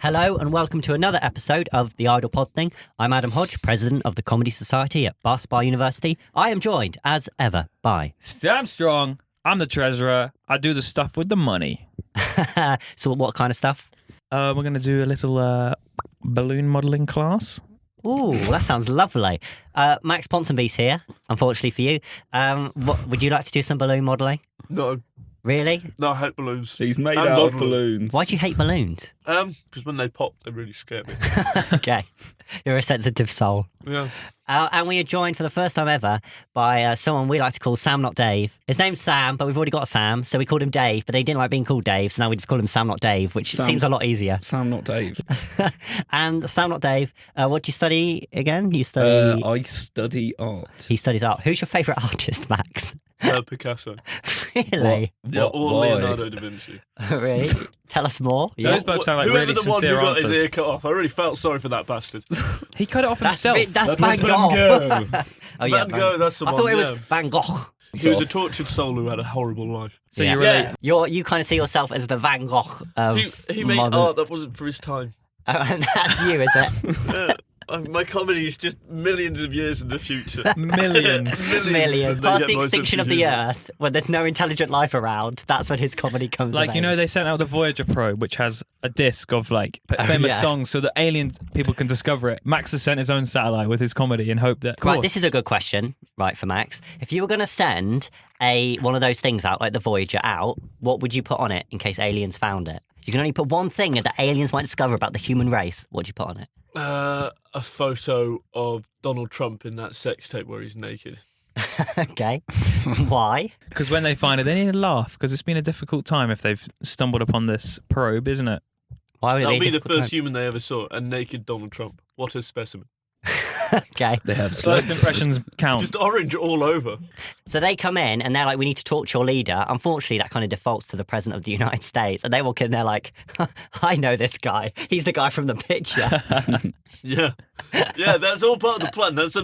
Hello and welcome to another episode of the Idle PodThing. I'm Adam Hodge, President of the Comedy Society at Bar University. I am joined, as ever, by... Sam Strong. I'm the treasurer. I do the stuff with the money. So what kind of stuff? We're going to do a little balloon modelling class. Ooh, that sounds lovely. Max Ponsonby's here, unfortunately for you. Would you like to do some balloon modelling? No. Really? No, I hate balloons. He's made out of balloons. Why do you hate balloons? Because when they pop, they really scare me. Okay. You're a sensitive soul. Yeah. And we are joined for the first time ever by someone we like to call Sam Not Dave. His name's Sam, but we've already got a Sam, so we called him Dave, but he didn't like being called Dave, so now we just call him Sam Not Dave, which seems a lot easier. Sam Not Dave. And Sam Not Dave, what do you study again? You study... I study art. He studies art. Who's your favourite artist, Max? Picasso. Really? Or Why? Leonardo da Vinci. Really? Tell us more. Those both sound like Whoever really the one who sincere got answers. his ear cut off, I really felt sorry for that bastard. He cut it off That's himself. Van Gogh. Oh, yeah, Van Gogh, that's the I one. thought it was yeah. Van Gogh. He was a tortured soul who had a horrible life. So Yeah. you relate. You kind of see yourself as the Van Gogh of He made modern... art that wasn't for his time. And that's you, is it? My comedy is just millions of years in the future. Millions. Million. They Past get the my sense extinction of of the humour. Earth, when there's no intelligent life around, that's when his comedy comes of Like, you know, age. they sent out the Voyager probe, which has a disc of, like, famous yeah. songs so that alien people can discover it. Max has sent his own satellite with his comedy and hope that... Right, this is a good question, right, for Max. If you were going to send one of those things out, like the Voyager out, what would you put on it in case aliens found it? You can only put one thing that aliens might discover about the human race. What would you put on it? A photo of Donald Trump in that sex tape where he's naked. Okay. Why? Because when they find it, they need to laugh, because it's been a difficult time if they've stumbled upon this probe, isn't it? Why would it That'll be the difficult first time? human they ever saw, a naked Donald Trump. What a specimen. Okay. They have First slugs. impressions count. Just orange all over. So they come in and they're like, we need to talk to your leader. Unfortunately, that kind of defaults to the President of the United States. And they walk in, they're like, I know this guy. He's the guy from the picture. Yeah. Yeah, that's all part of the plan. That's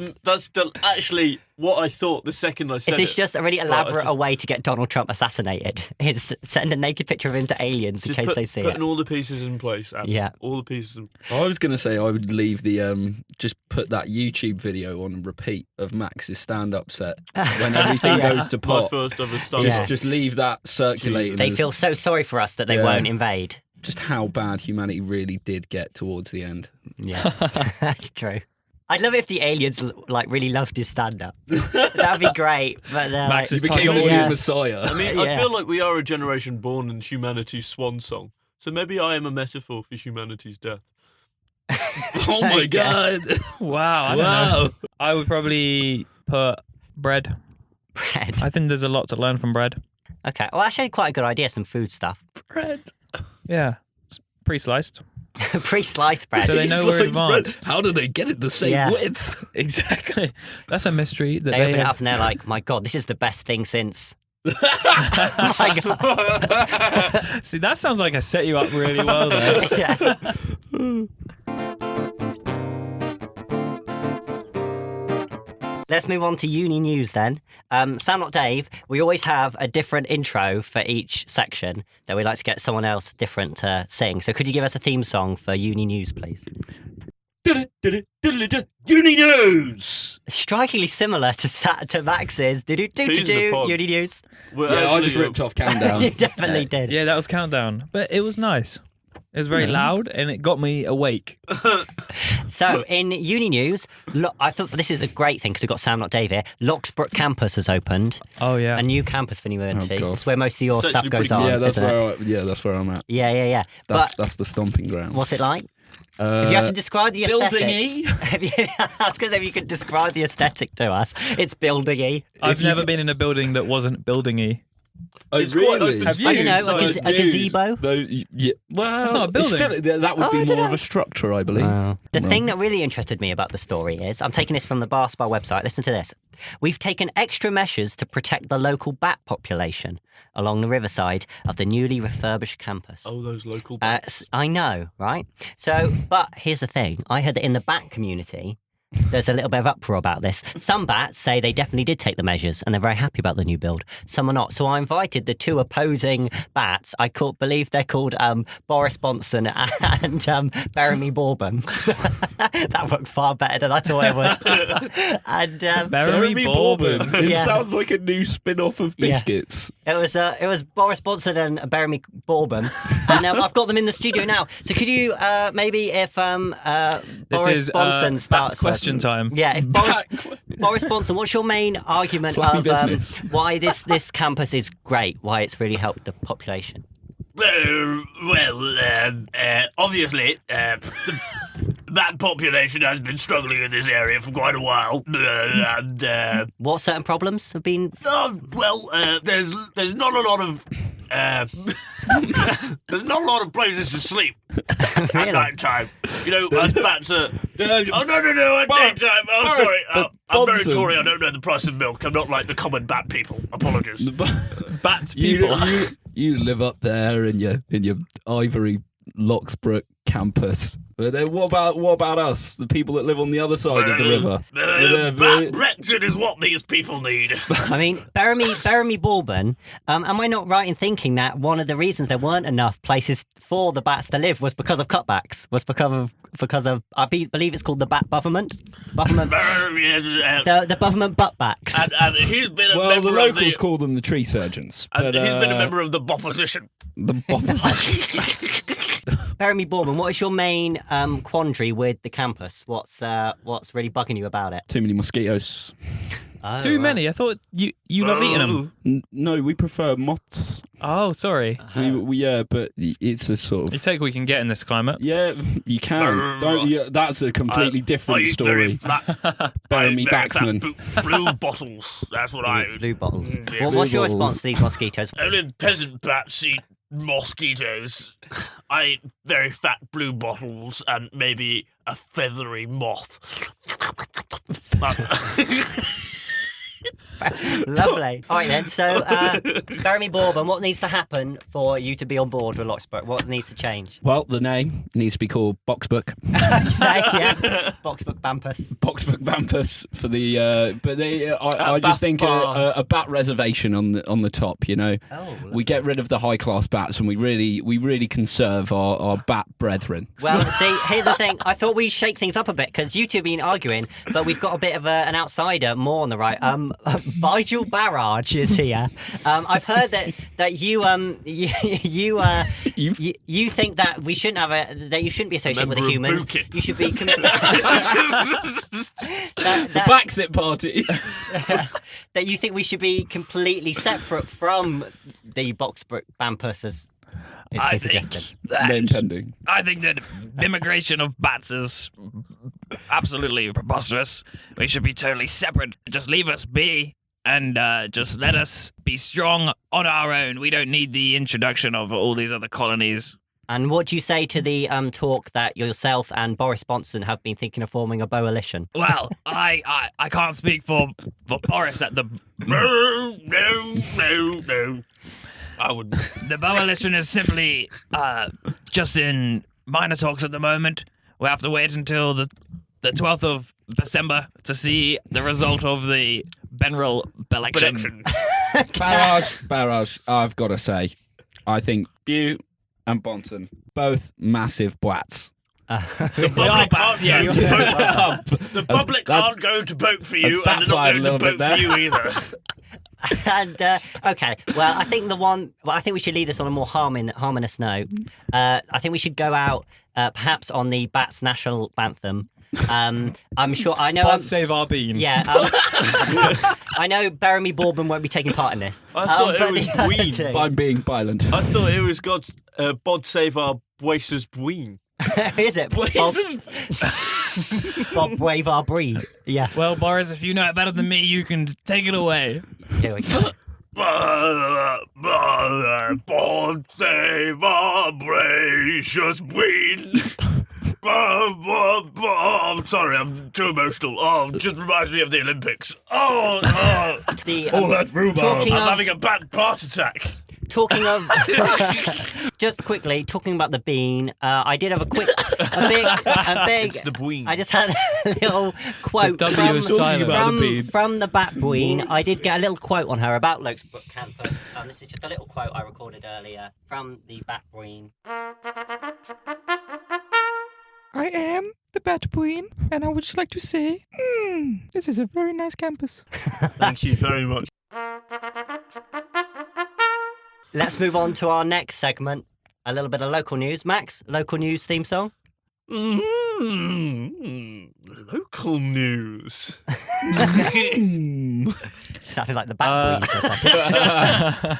actually what I thought the second I said Is this it. just a really elaborate way to get Donald Trump assassinated? Is send a naked picture of him to aliens in case they see Putting it. all the pieces in place. Adam. Yeah. All the pieces in I was going to say I would leave the just put that YouTube video on repeat of Max's stand-up set when everything Yeah. goes to my pot. first ever stand. Yeah. Just leave that circulating. They as feel so sorry for us that they Yeah. won't invade. just how bad humanity really did get towards the end. Yeah, that's true. I'd love it if the aliens really loved his stand-up. That'd be great. But they're Max like, is He became You're the yes. new messiah. I mean, Yeah. I feel like we are a generation born in humanity's swan song. So maybe I am a metaphor for humanity's death. Oh my Okay. god! Wow. I don't know. I would probably put bread. bread. I think there's a lot to learn from bread. Okay. Well, actually, quite a good idea. Some food stuff. Bread. Yeah. It's pre-sliced. Pre-sliced bread. So they know we're Sliced bread. advanced. How do they get it the same Yeah. width? Exactly. That's a mystery that They open it have. up and they're like, "My God, this is the best thing since." My God. See, that sounds like I set you up really well there. Yeah. Let's move on to uni news then. Sam Not Dave, we always have a different intro for each section that we like to get someone else different to sing. So could you give us a theme song for uni news, please? Uni news. Strikingly similar to Max's. Peas in the pod. Uni news. Yeah, I just ripped off Countdown. You definitely did. Yeah, that was Countdown. But it was nice. It was very loud and it got me awake. So, in uni news, I thought this is a great thing because we've got Sam Not Dave here. Locksbrook campus has opened. Oh, yeah. A new campus for university. Oh, God. It's where most of your It's stuff actually goes pretty on, Yeah, that's isn't it? where that's where I'm at. Yeah. That's But the stomping ground. what's it like? If you have to describe the aesthetic. building-y. I was going to say, if you could describe the aesthetic to us, it's building-y. I've never been in a building that wasn't building-y. Oh, It's quite really? open Have space you? I don't know, inside. a gazebo? Yeah, well, That's not a building. That would Oh, I be don't more of know. a structure, I believe. The thing that really interested me about the story is, I'm taking this from the Bar website, listen to this. We've taken extra measures to protect the local bat population along the riverside of the newly refurbished campus. Oh, those local. I know, right? So, but here's the thing. I heard that in the bat community, there's a little bit of uproar about this. Some bats say they definitely did take the measures and they're very happy about the new build. Some are not. So I invited the two opposing bats. I believe they're called Boris Bonson and Beremy Bourbon. That worked far better than I thought it would. And Beremy Bourbon. It Yeah. sounds like a new spin-off of Biscuits. It was Boris Bonson and Beremy Bourbon, and I've got them in the studio now. So could you maybe if This Boris is Bonson back starts question time. Yeah, if Boris Bonson, what's your main argument Flappy of business. why this campus is great? Why it's really helped the population? Obviously, the bat population has been struggling in this area for quite a while, and What certain problems have been? there's not a lot of there's not a lot of places to sleep at Really? night time. You know, us bats are. Oh no, at Boris, daytime. Oh, Boris, sorry. I'm very Bonson. Tory. I don't know the price of milk. I'm not like the common bat people. Apologies. Bat You, people. you live up there in your ivory Locksbrook campus. But then what about us, the people that live on the other side of the river? Brexit is what these people need. I mean, Beremy Bourbon. Am I not right in thinking that one of the reasons there weren't enough places for the bats to live was because of cutbacks? Was because of I believe it's called the bat government. The government buttbacks. And he's been a Well, member the of locals call them the tree surgeons. and But, he's been a member of the opposition. the opposition. Beremy Bourbon, what is your main quandary with the campus? What's really bugging you about it? Too many mosquitoes. Oh, Too right. many. I thought you love eating them. No, we prefer moths. Oh, sorry. Yeah, but it's a sort You of. take what we can get in this climate. Yeah, you can. Don't you? That's a completely different I eat very story. flat, Beremy very fat Baxman. blue bottles. That's what I. Blue bottles. Yeah. What's your Blue response to these mosquitoes? Only peasant bats eat mosquitoes. I eat very fat blue bottles and maybe a feathery moth. Lovely. All right then. So, Beremy Bourbon, what needs to happen for you to be on board with Locksbrook? What needs to change? Well, the name needs to be called Boxbook. Yeah. Boxbook Bampus. Boxbook Vampus for the. But I just think a bat reservation on the top. You know, Oh. we get rid of the high class bats and we really conserve our bat brethren. Well, see, here's the thing. I thought we'd shake things up a bit because you two have been arguing, but we've got a bit of an outsider more on the right. Vigil Barrage is here. I've heard that you think that we shouldn't have that you shouldn't be associated with the Member of humans. Bookit. You should be The Baxit Party. that you think we should be completely separate from the Boxbrook Bampus as it's been suggested. Name pending. I think that immigration of bats is absolutely preposterous. We should be totally separate. Just leave us be and just let us be strong on our own. We don't need the introduction of all these other colonies. And what do you say to the talk that yourself and Boris Bonson have been thinking of forming a coalition? Well, I can't speak for Boris at the No. I would. The coalition is simply just in minor talks at the moment. We have to wait until the 12th of December to see the result of the Beneral Belection. Barrage, I've got to say, I think you and Bonson, both massive blats. The public aren't going to vote. The public that's- aren't going to vote for you, that's and they're not backfired a going to little vote bit for you either. And okay, well, I think I think we should leave this on a more harmonious note. I think we should go out, perhaps on the Bats national anthem. I'm sure. I know. God save our bean. Yeah. I know Beremy Bourbon won't be taking part in this. I thought but it was the other Ween. two- I'm being violent. I thought it was God's bod save our Boister's Bween. Is it? Bob Wave our breed. Yeah. Well, Boris, if you know it better than me, you can take it away. Here we go. Bod save our precious Bween. I'm sorry, I'm too emotional. Oh, it just reminds me of the Olympics. The, All that rhubarb. talking I'm of- having a bad heart attack. talking of, just quickly talking about the bean. I did have a big. It's the Bween. I just had a little quote The W is silent. from the Batbween. I did get a little quote on her about Lokesbrook campus. This is just a little quote I recorded earlier from the Batbween. I am the Batbween, and I would just like to say, this is a very nice campus. Thank you very much. Let's move on to our next segment. A little bit of local news. Max, local news theme song. Local news. Sounded like the Batbween for a second.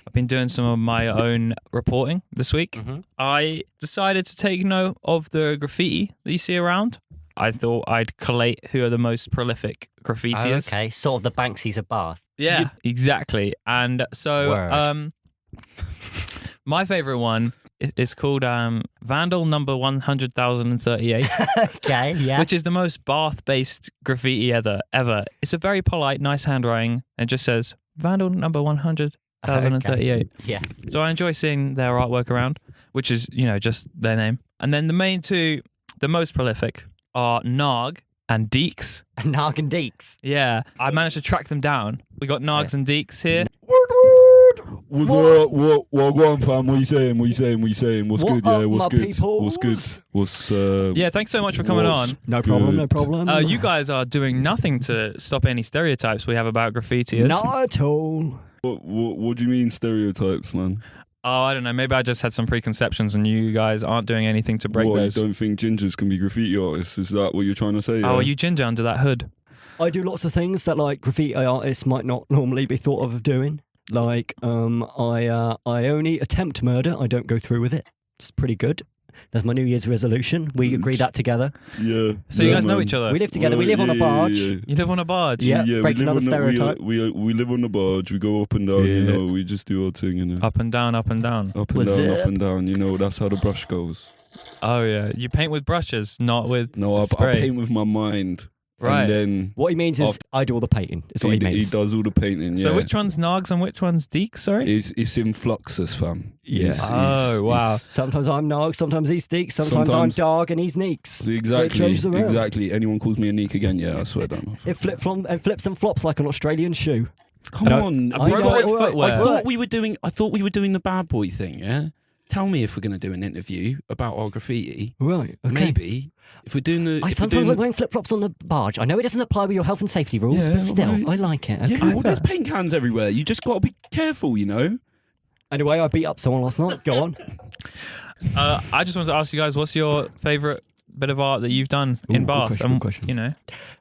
I've been doing some of my own reporting this week. Mhm. I decided to take note of the graffiti that you see around. I thought I'd collate who are the most prolific graffitiers. Okay, sort of the Banksies of Bath. Yeah, exactly. And so, Word. my favorite one is called Vandal number 100,038, Okay, yeah. which is the most Bath-based graffiti ever. It's a very polite, nice handwriting, and just says Vandal number 100,038. Yeah. So I enjoy seeing their artwork around, which is, just their name. And then the main two, the most prolific, are Narg and Deeks. Narg and Deeks. Yeah, I managed to track them down. We got Nargs and Deeks here. What, go on, fam? What you saying? What's What good? up, Yeah, my what's good? peoples? What's good? Yeah, thanks so much for coming on. No problem, no Good. problem. You guys are doing nothing to stop any stereotypes we have about graffitiers. Not at all. What do you mean stereotypes, man? Oh, I don't know. Maybe I just had some preconceptions and you guys aren't doing anything to break What, those. you don't think gingers can be graffiti artists? Is that what you're trying to say? Oh, yeah? are you ginger under that hood? I do lots of things that like graffiti artists might not normally be thought of doing. Like, I only attempt murder. I don't go through with it. It's pretty good. That's my New Year's resolution. We agreed that together. Yeah. So you yeah, guys know man. each other? We live together. We live on a barge. You live on a barge? Yeah, we break live another on the- stereotype. We live on the barge. We go up and down. Yeah. We just do our thing. Up and down, up and down. Up and What's down, up? up and down. That's how the brush goes. Oh, yeah. You paint with brushes, not with No, I spray. paint with my mind. Right. And then What he means is I do all the painting. Is what he he means. does all the painting. So yeah. which one's Nargs and which one's Deeks, sorry? It's in fluxus, fam. Yeah. Oh, wow. Sometimes I'm Nog, sometimes he's Deeks, sometimes I'm Sometimes- Dog and he's Neeks. Exactly. changes around. Exactly. Anyone calls me a neek again, yeah, I swear down. It flips and flops like an Australian shoe. Come on. I know, Appropriate all right, footwear. I thought we were doing the bad boy thing, yeah? Tell me if we're going to do an interview about our graffiti. Right, okay. Maybe. If we're doing the... I sometimes like wearing flip-flops on the barge. I know it doesn't apply with your health and safety rules, Yeah, but still, right. I like it. Okay. Yeah, well, there's paint cans everywhere. You just got to be careful, Anyway, I beat up someone last night. Go on. I just wanted to ask you guys, what's your favourite bit of art that you've done in Ooh, good Bath? question, good question.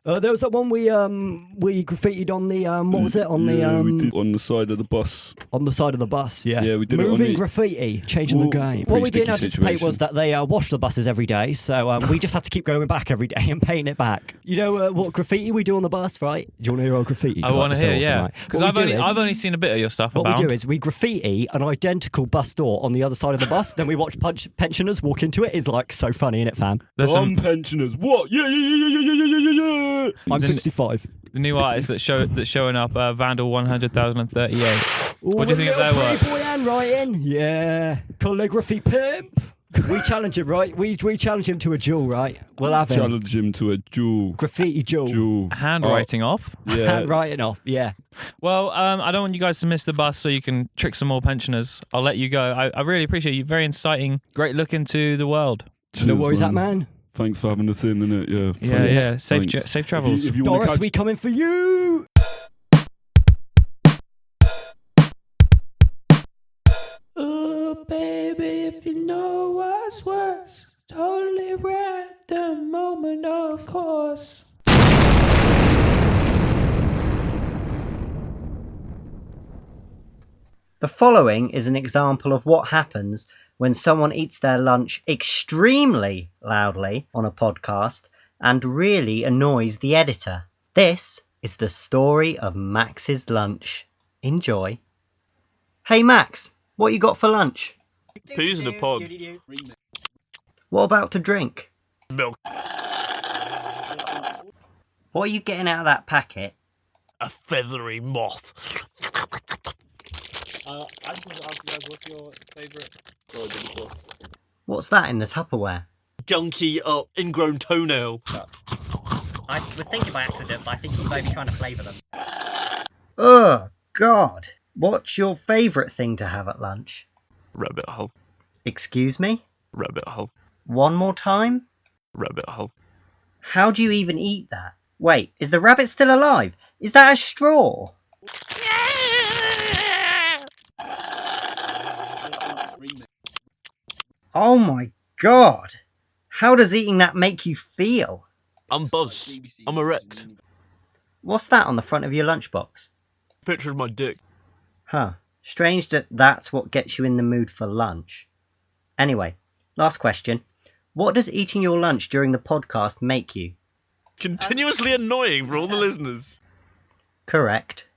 There was that one we graffitied on the what was it on we the did on the side of the bus. on the side of the bus? Yeah, Yeah, we did it on moving the- graffiti, changing the Whoa, game. pretty What we didn't sticky anticipate situation. was that they wash the buses every day, so we just had to keep going back every day and painting it back. You know what graffiti we do on the bus, right? Do you want to hear our graffiti? I want to hear, yeah. Because What I've only seen a bit of your stuff What about. we do is we graffiti an identical bus door on the other side of the bus. Then we watch pensioners walk into it. It's like so funny, innit, fam? There's some pensioners. What? Yeah. I'm Then- 65. the new artist that's showing up, Vandal 100,038. What do you think of their work? Boy handwriting. Yeah. Calligraphy pimp. We challenge him, right? We challenge him to a duel, right? We'll have him. Challenge him to a duel. Graffiti duel. Handwriting off. Yeah. Handwriting off, yeah. Well, I don't want you guys to miss the bus so you can trick some more pensioners. I'll let you go. I really appreciate you. Very inciting. Great look into the world. No Cheers, worries, that man. Thanks for having us in, innit? Yeah. Yeah, thanks. yeah. Safe Thanks. travels. If you wanna Doris, catch- we coming for you. Oh, baby, if you know what's worse, totally random moment, of course. The following is an example of what happens when someone eats their lunch extremely loudly on a podcast and really annoys the editor. This is the story of Max's lunch. Enjoy. Hey Max, what you got for lunch? Peas in a pod. What about to drink? Milk. What are you getting out of that packet? A feathery moth. I just want to ask you guys, what's your favourite? What's that in the Tupperware? Gunky ingrown toenail. I was thinking by accident, but I think you may be trying to flavour them. Oh, God. What's your favourite thing to have at lunch? Rabbit hole. Excuse me? Rabbit hole. One more time? Rabbit hole. How do you even eat that? Wait, is the rabbit still alive? Is that a straw? Oh my God. How does eating that make you feel? I'm buzzed. I'm erect. What's that on the front of your lunchbox? Picture of my dick. Huh. Strange that that's what gets you in the mood for lunch. Anyway, last question. What does eating your lunch during the podcast make you? Continuously annoying for all the listeners. Correct.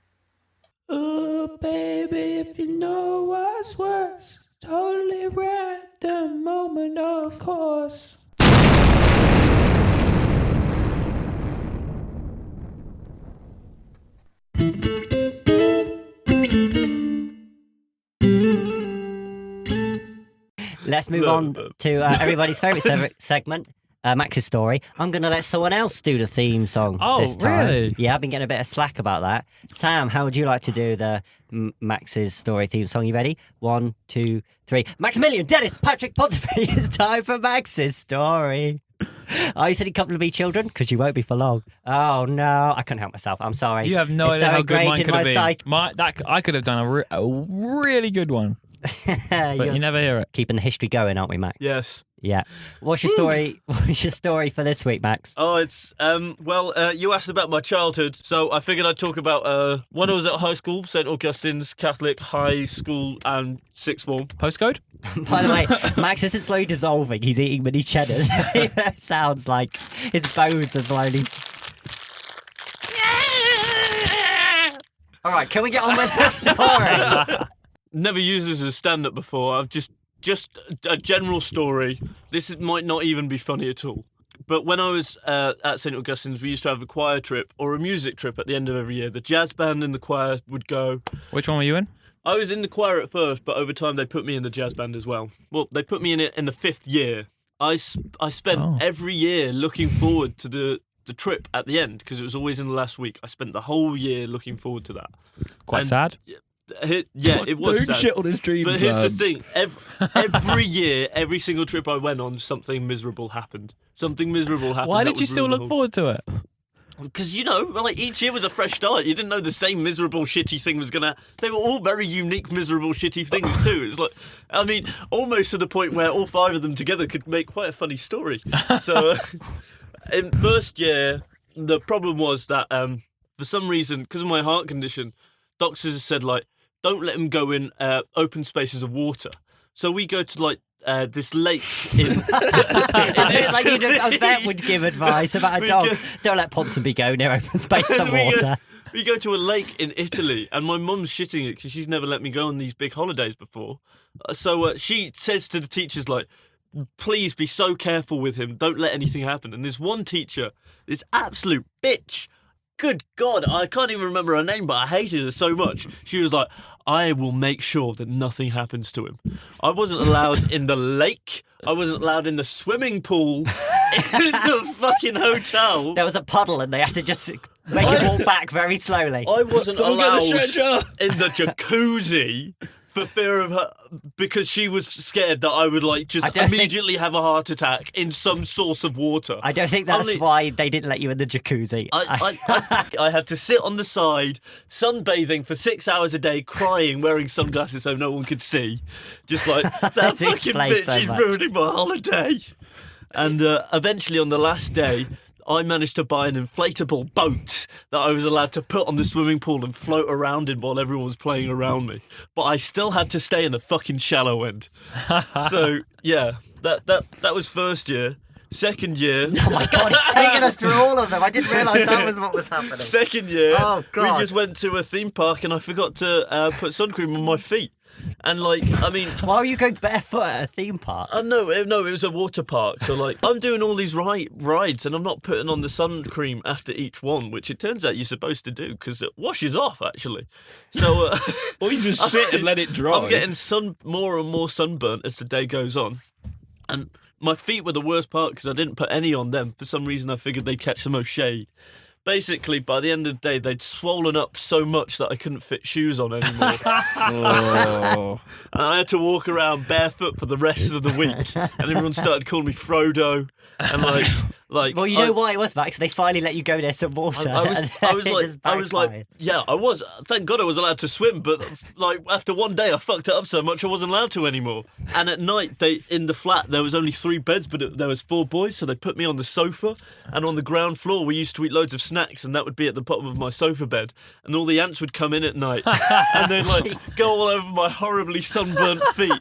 Oh, baby, if you know what's worse, totally random moment, of course. Let's move on to everybody's favourite segment, Max's story. I'm going to let someone else do the theme song this time. Really? Yeah, I've been getting a bit of slack about that. Sam, how would you like to do the Max's story theme song? You ready? 1, 2, 3. Maximilian, Dennis, Patrick, Ponsonby, it's time for Max's story. Are you sitting comfortably, children? Because you won't be for long. Oh, no. I couldn't help myself. I'm sorry. You have no It's idea so how good mine ingrained in could have my been. psyche. I could have done a really good one, but You're you never hear it. keeping the history going, aren't we, Max? Yes. Yeah. What's your story? What's your story for this week, Max? Oh, it's you asked about my childhood, so I figured I'd talk about when I was at high school, St. Augustine's Catholic High School and sixth form. Postcode? By the way, Max isn't slowly dissolving. He's eating mini cheddars. That sounds like his bones are slowly. All right, can we get on with the story? Never used this as a stand-up before. I've just a general story. Might not even be funny at all. But when I was at St. Augustine's, we used to have a choir trip or a music trip at the end of every year. The jazz band and the choir would go. Which one were you in? I was in the choir at first, but over time they put me in the jazz band as well. Well, they put me in it in the 5th year. I spent every year looking forward to the trip at the end because it was always in the last week. I spent the whole year looking forward to that. Quite sad. Yeah, it was Don't sad. shit on his dreams, But here's man. the thing: every year, every single trip I went on, something miserable happened. Something miserable happened. Why did you still look forward to it? Because like each year was a fresh start. You didn't know the same miserable, shitty thing was gonna. They were all very unique, miserable, shitty things too. It's like, I mean, almost to the point where all 5 of them together could make quite a funny story. So, in first year, the problem was that for some reason, because of my heart condition, doctors said like, don't let him go in open spaces of water. So we go to like this lake in. It's like a vet would give advice about a dog. Don't let Ponsonby go near open space of water. We go to a lake in Italy, and my mum's shitting it because she's never let me go on these big holidays before. So she says to the teachers like, please be so careful with him. Don't let anything happen. And there's one teacher, this absolute bitch. Good God, I can't even remember her name, but I hated her so much. She was like, I will make sure that nothing happens to him. I wasn't allowed in the lake. I wasn't allowed in the swimming pool. In the fucking hotel. There was a puddle and they had to just make him walk back very slowly. I wasn't Someone get the allowed stretcher. in the jacuzzi for fear of her, because she was scared that I would like just immediately have a heart attack in some source of water. I don't think that's why they didn't let you in the jacuzzi. I had to sit on the side, sunbathing for 6 hours a day, crying, wearing sunglasses so no one could see. Just like, that fucking explains bitch so is much. ruining my holiday. And eventually on the last day, I managed to buy an inflatable boat that I was allowed to put on the swimming pool and float around in while everyone was playing around me. But I still had to stay in the fucking shallow end. So, yeah, that was first year. Second year... Oh my God, he's taking us through all of them. I didn't realise that was what was happening. Second year, Oh, God. we just went to a theme park and I forgot to put sun cream on my feet. And like, I mean, Why are you going barefoot at a theme park? no, it was a water park. So like, I'm doing all these rides, and I'm not putting on the sun cream after each one, which it turns out you're supposed to do because it washes off actually. So, Or you just sit and let it dry. I'm getting more and more sunburnt as the day goes on, and my feet were the worst part because I didn't put any on them. For some reason, I figured they'd catch the most shade. Basically, by the end of the day, they'd swollen up so much that I couldn't fit shoes on anymore. Oh. And I had to walk around barefoot for the rest of the week. And everyone started calling me Frodo. And like, Well, you know why it was, Max? They finally let you go near some water. I was like, yeah, I was. Thank God I was allowed to swim, but like after one day, I fucked it up so much I wasn't allowed to anymore. And at night, in the flat there was only 3 beds, but there was 4 boys, so they put me on the sofa. And on the ground floor, we used to eat loads of snacks, and that would be at the bottom of my sofa bed. And all the ants would come in at night, and they'd like go all over my horribly sunburnt feet.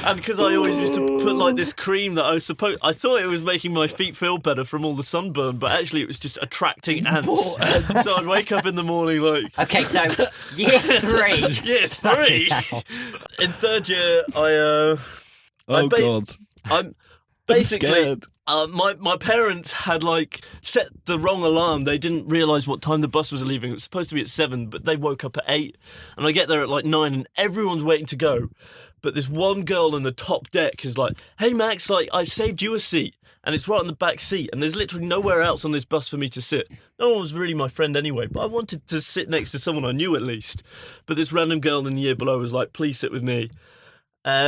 And because I always used to put like this cream that I thought it was making my feet feel better from all the sunburn, but actually it was just attracting ants. So I'd wake up in the morning like... Okay, so year 3. Year 3? Bloody hell. In 3rd year, God. I'm basically... scared. My parents had like set the wrong alarm. They didn't realise what time the bus was leaving. It was supposed to be at 7, but they woke up at 8. And I get there at like 9 and everyone's waiting to go. But this one girl in the top deck is like, hey Max, like I saved you a seat. And it's right on the back seat. And there's literally nowhere else on this bus for me to sit. No one was really my friend anyway, but I wanted to sit next to someone I knew at least. But this random girl in the year below was like, please sit with me.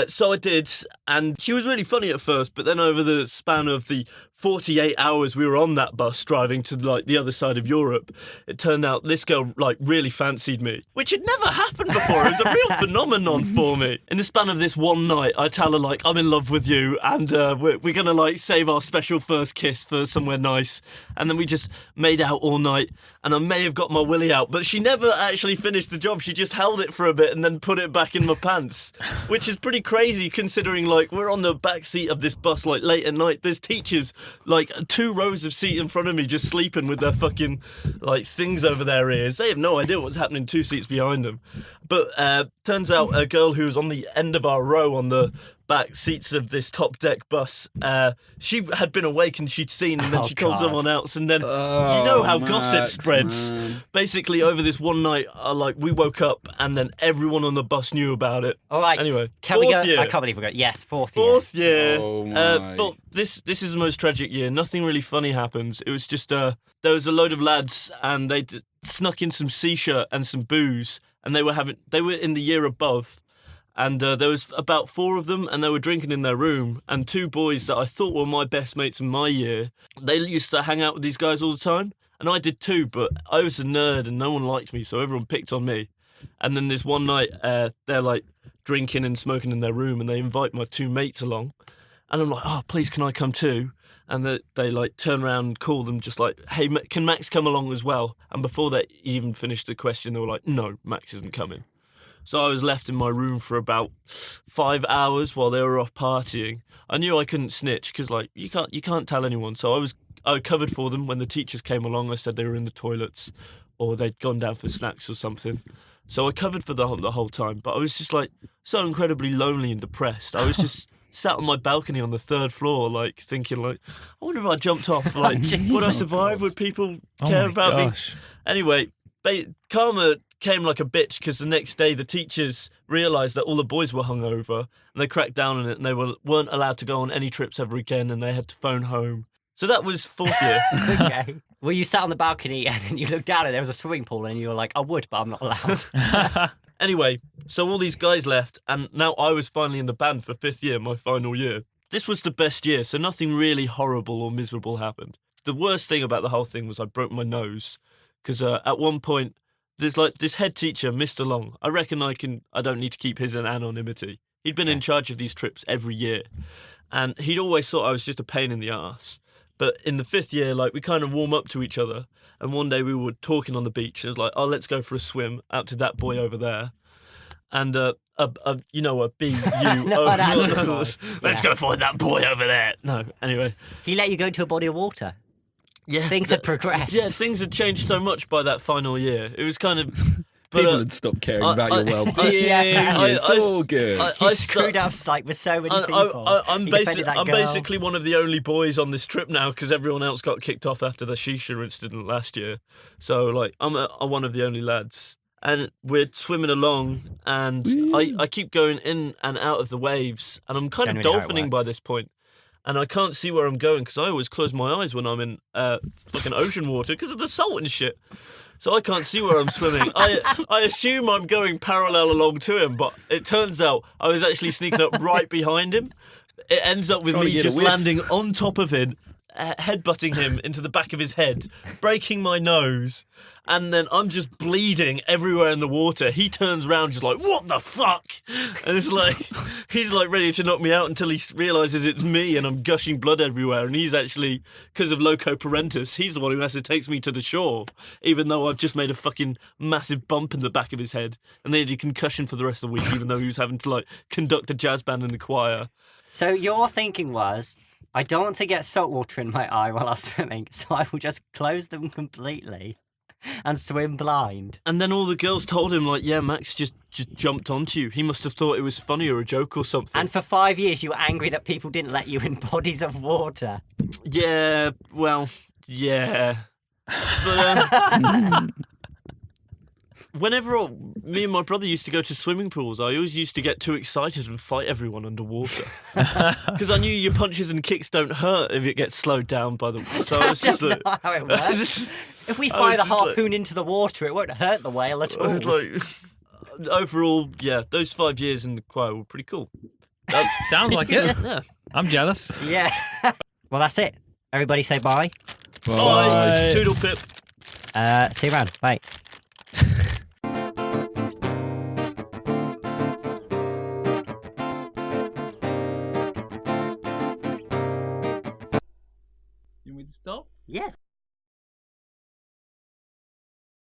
So I did, and she was really funny at first, but then over the span of the 48 hours we were on that bus driving to like the other side of Europe, it turned out this girl like really fancied me, which had never happened before. It was a real phenomenon for me. In the span of this one night, I tell her like, I'm in love with you, and we're gonna like save our special first kiss for somewhere nice. And then we just made out all night, and I may have got my willy out, but she never actually finished the job. She just held it for a bit and then put it back in my pants, which is pretty crazy considering like we're on the back seat of this bus like late at night. There's teachers like 2 rows of seat in front of me just sleeping with their fucking like things over their ears. They have no idea what's happening 2 seats behind them. But turns out a girl who was on the end of our row on the back seats of this top deck bus, she had been awake and she'd seen, and then she told someone else, and then you know how gossip spreads. Man. Basically, over this one night, we woke up and then everyone on the bus knew about it. All right. Anyway, Can we go? 4th year. I can't believe we got. Yes, 4th year. 4th year. Oh my. But this is the most tragic year. Nothing really funny happens. It was just there was a load of lads and they snuck in some C-shirt and some booze, and they were in the year above. And there was about 4 of them, and they were drinking in their room. And 2 boys that I thought were my best mates in my year, they used to hang out with these guys all the time. And I did too, but I was a nerd and no one liked me, so everyone picked on me. And then this one night, they're like drinking and smoking in their room, and they invite my 2 mates along. And I'm like, oh, please, can I come too? And they like turn around and call them just like, hey, can Max come along as well? And before they even finished the question, they were like, no, Max isn't coming. So I was left in my room for about 5 hours while they were off partying. I knew I couldn't snitch because, like, you can't tell anyone. So I covered for them when the teachers came along. I said they were in the toilets or they'd gone down for snacks or something. So I covered for the whole time. But I was just like so incredibly lonely and depressed. I was just sat on my balcony on the 3rd floor, like thinking, like, I wonder if I jumped off. Like, would I survive? Would people care about me? Anyway, karma came like a bitch because the next day the teachers realised that all the boys were hungover and they cracked down on it, and they weren't allowed to go on any trips ever again, and they had to phone home. So that was 4th year. Okay. Well, you sat on the balcony and then you looked down and there was a swimming pool and you were like, I would, but I'm not allowed. Anyway, so all these guys left, and now I was finally in the band for 5th year, my final year. This was the best year, so nothing really horrible or miserable happened. The worst thing about the whole thing was I broke my nose because at one point, there's like this head teacher, Mr. Long. I reckon I don't need to keep his anonymity. He'd been in charge of these trips every year, and he'd always thought I was just a pain in the arse. But in the 5th year, like, we kind of warm up to each other, and one day we were talking on the beach. It was like, oh, let's go for a swim out to that boy over there. And a B-U-O. No, Let's go find that boy over there. No, anyway. He let you go into a body of water. Yeah, Things had progressed. Yeah, things had changed so much by that final year. It was kind of People would stop caring about your well-being. It's all good. You screwed up like with so many people. I'm You defended that girl. basically one of the only boys on this trip now because everyone else got kicked off after the shisha incident last year. So like I'm one of the only lads, and we're swimming along, and I keep going in and out of the waves, and I'm kind of Generally how it dolphining by works. this point, and I can't see where I'm going because I always close my eyes when I'm in fucking ocean water because of the salt and shit. So I can't see where I'm swimming. I assume I'm going parallel along to him, but it turns out I was actually sneaking up right behind him. It ends up with Trying to me get a just whiff. landing on top of him, headbutting him into the back of his head, breaking my nose, and then I'm just bleeding everywhere in the water. He turns around just like, what the fuck? And it's like, he's like ready to knock me out until he realises it's me and I'm gushing blood everywhere. And he's actually, because of loco parentis, he's the one who has to take me to the shore, even though I've just made a fucking massive bump in the back of his head. And they had a concussion for the rest of the week, even though he was having to like conduct a jazz band in the choir. So your thinking was, I don't want to get salt water in my eye while I'm swimming, so I will just close them completely and swim blind. And then all the girls told him, like, yeah, Max just jumped onto you. He must have thought it was funny or a joke or something. And for 5 years, you were angry that people didn't let you in bodies of water. Yeah, well, yeah. But, whenever me and my brother used to go to swimming pools, I always used to get too excited and fight everyone underwater. Because I knew your punches and kicks don't hurt if it gets slowed down by the... So I was That's just like... not how it works. If we I fire was the just like- harpoon into the water, it won't hurt the whale at I all. was like... Overall, yeah, those 5 years in the choir were pretty cool. Sounds like it. Yeah. I'm jealous. Yeah. Well, that's it. Everybody say bye. Bye. Toodle pip. See you around. Bye. You want me to stop? Yes.